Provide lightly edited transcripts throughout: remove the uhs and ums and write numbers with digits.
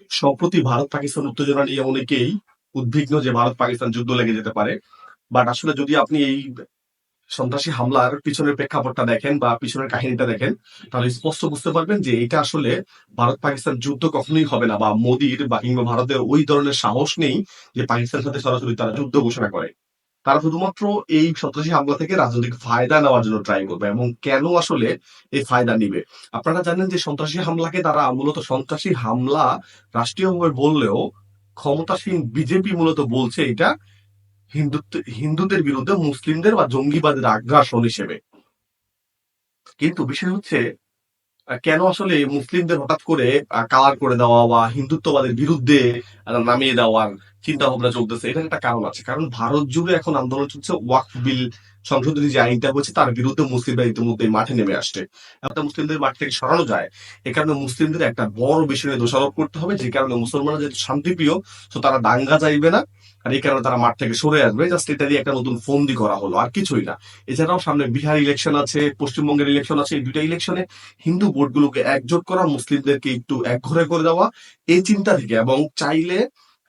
সম্প্রতি ভারত পাকিস্তান উত্তেজনা নিয়ে অনেকেই উদ্বিগ্ন যে ভারত পাকিস্তান যুদ্ধ লেগে যেতে পারে। বাট আসলে যদি আপনি এই সন্ত্রাসী হামলার পিছনের প্রেক্ষাপটটা দেখেন বা পিছনের কাহিনীটা দেখেন, তাহলে স্পষ্ট বুঝতে পারবেন যে এটা আসলে ভারত পাকিস্তান যুদ্ধ কখনোই হবে না, বা মোদির বা কিংবা ভারতের ওই ধরনের সাহস নেই যে পাকিস্তানের সাথে সরাসরি তারা যুদ্ধ ঘোষণা করে। তারা শুধুমাত্র এই সন্ত্রাসী হামলা থেকে রাজনৈতিক ফায়দা নেওয়ার জন্য ট্রাই করবে। এবং কেন আসলে এই ফায়দা নিবে? আপনারা জানেন যে সন্ত্রাসী হামলাকে তারা মূলত সন্ত্রাসী হামলা রাষ্ট্রীয়ভাবে বললেও ক্ষমতাসীন বিজেপি মূলত বলছে এটা হিন্দুদের বিরুদ্ধে মুসলিমদের বা জঙ্গিবাদের আগ্রাসন হিসেবে। কিন্তু বিষয় হচ্ছে কেন আসলে মুসলিমদের হঠাৎ করে কালার করে দেওয়া বা হিন্দুত্ববাদের বিরুদ্ধে নামিয়ে দেওয়ার চিন্তা ভাবনা চলতেছে? এটার একটা কারণ আছে। কারণ ভারত জুড়ে এখন আন্দোলন চলছে ওয়াকফ বিল সংশোধনী যে আইনটা হচ্ছে তার বিরুদ্ধে মুসলিমরা ইতিমধ্যে মাঠে নেমে আসছে। একটা মুসলিমদের মাঠ থেকে সরানো যায়, এ কারণে মুসলিমদের একটা বড় বিষয় নিয়ে দোষারোপ করতে হবে, যে কারণে মুসলমানরা যেহেতু শান্তিপ্রিয়, তো তারা দাঙ্গা চাইবে না। আর এই কারণে তারা মাঠ থেকে সরে আসবে। জাস্ট এটা দিয়ে একটা নতুন ফন্দি করা হলো, আর কিছুই না। এছাড়াও সামনে বিহার ইলেকশন আছে, পশ্চিমবঙ্গের ইলেকশন আছে। এই দুইটা ইলেকশনে হিন্দু ভোটগুলোকে একজোট করা, মুসলিমদেরকে একটু একঘরে করে দেওয়া, এই চিন্তা থেকে। এবং চাইলে,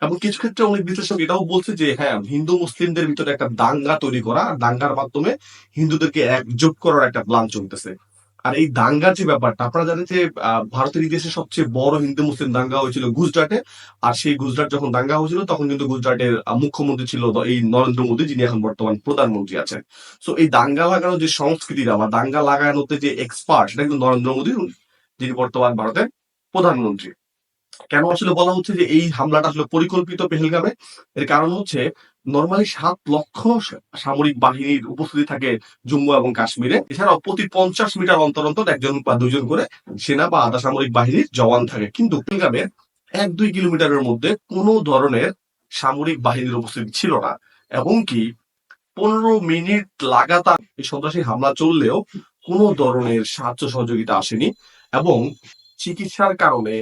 এবং কিছু ক্ষেত্রে অনেক বিশ্লেষক এটাও বলছে যে হ্যাঁ, হিন্দু মুসলিমদের ভিতরে একটা দাঙ্গা তৈরি করা, আর দাঙ্গার মাধ্যমে হিন্দুদেরকে একজোট করার একটা প্ল্যান চলতেছে। আর এই দাঙ্গার যে ব্যাপারটা, আপনারা জানেন যে ভারতের ইতিহাসে সবচেয়ে বড় হিন্দু মুসলিম দাঙ্গা হয়েছিল গুজরাটে। আর সেই গুজরাট যখন দাঙ্গা হয়েছিল তখন কিন্তু গুজরাটের মুখ্যমন্ত্রী ছিল এই নরেন্দ্র মোদী, যিনি এখন বর্তমান প্রধানমন্ত্রী আছেন। সো এই দাঙ্গা লাগানোর যে সংস্কৃতিটা বা দাঙ্গা লাগানোতে যে এক্সপার্ট, সেটা কিন্তু নরেন্দ্র মোদী, যিনি বর্তমান ভারতের প্রধানমন্ত্রী। কেন আসলে বলা হচ্ছে যে এই হামলাটা আসলে পরিকল্পিত পেহেলগামে? এর কারণ হচ্ছে নর্মালি 7 লক্ষ সামরিক বাহিনীর উপস্থিতি থাকে জম্মু এবং কাশ্মীরে। এছাড়াও প্রতি 50 মিটার অন্তর অন্তর একজন বা দুজন করে সেনা বা আধা সামরিক বাহিনীর জওয়ান থাকে। কিন্তু পেহেলগামে 1-2 কিলোমিটারের মধ্যে কোনো ধরনের সামরিক বাহিনীর উপস্থিতি ছিল না। এবং কি 15 মিনিট লাগাতার এই সন্ত্রাসী হামলা চললেও কোনো ধরনের সাহায্য সহযোগিতা আসেনি। এবং চিকিৎসার কারণে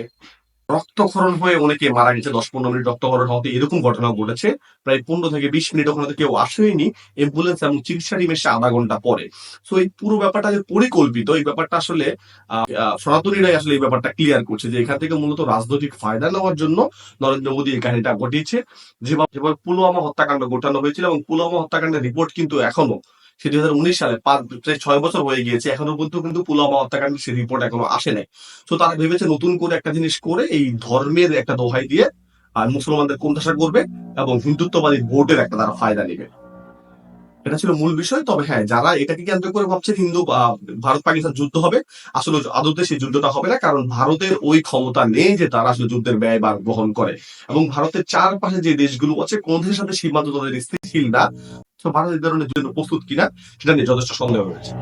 রক্তক্ষরণ হয়ে অনেকে মারা গেছে। 10-15 মিনিট রক্তক্ষরণ হতে এরকম ঘটনা ঘটেছে। প্রায় 15 থেকে 20 মিনিট ওখানে কেউ আসেনি। অ্যাম্বুলেন্স এবং চিকিৎসা টিম এসে আধা ঘন্টা পরে। সো এই পুরো ব্যাপারটা যে পরিকল্পিত, এই ব্যাপারটা আসলে সনাতনীরাই আসলে এই ব্যাপারটা ক্লিয়ার করছে যে এখান থেকে মূলত রাজনৈতিক ফায়দা নেওয়ার জন্য নরেন্দ্র মোদী এই কাহিনীটা ঘটিয়েছে। যেভাবে যেভাবে পুলওয়ামা হত্যাকাণ্ড ঘটানো হয়েছিল, এবং পুলওয়ামা হত্যাকাণ্ডের রিপোর্ট কিন্তু এখনো, সে 2019 সালে, প্রায় 6 বছর হয়ে গিয়েছে, এখনো পর্যন্ত কিন্তু পুলওয়ামা হত্যাকাণ্ডের সেই রিপোর্ট এখনো আসে নাই। তো তারা ভেবেছে নতুন করে একটা জিনিস করে এই ধর্মের একটা দোহাই দিয়ে আর মুসলমানদের কোণঠাসা করবে এবং হিন্দুত্ববাদী ভোটের একটা তারা ফায়দা নেবে। এটা ছিল মূল বিষয়। তবে হ্যাঁ, যারা এটাকে কেন্দ্র করে ভাবছে হিন্দু ভারত পাকিস্তান যুদ্ধ হবে, আসলে আদতে সেই যুদ্ধটা হবে না। কারণ ভারতের ওই ক্ষমতা নেই যে তারা আসলে যুদ্ধের ব্যয়ভার বহন করে। এবং ভারতের চারপাশে যে দেশগুলো আছে, কোন দেশের সাথে সীমান্ত তাদের স্থিতিশীল না। তো ভারত এই ধরনের জন্য প্রস্তুত কিনা সেটা নিয়ে যথেষ্ট সন্দেহ রয়েছে।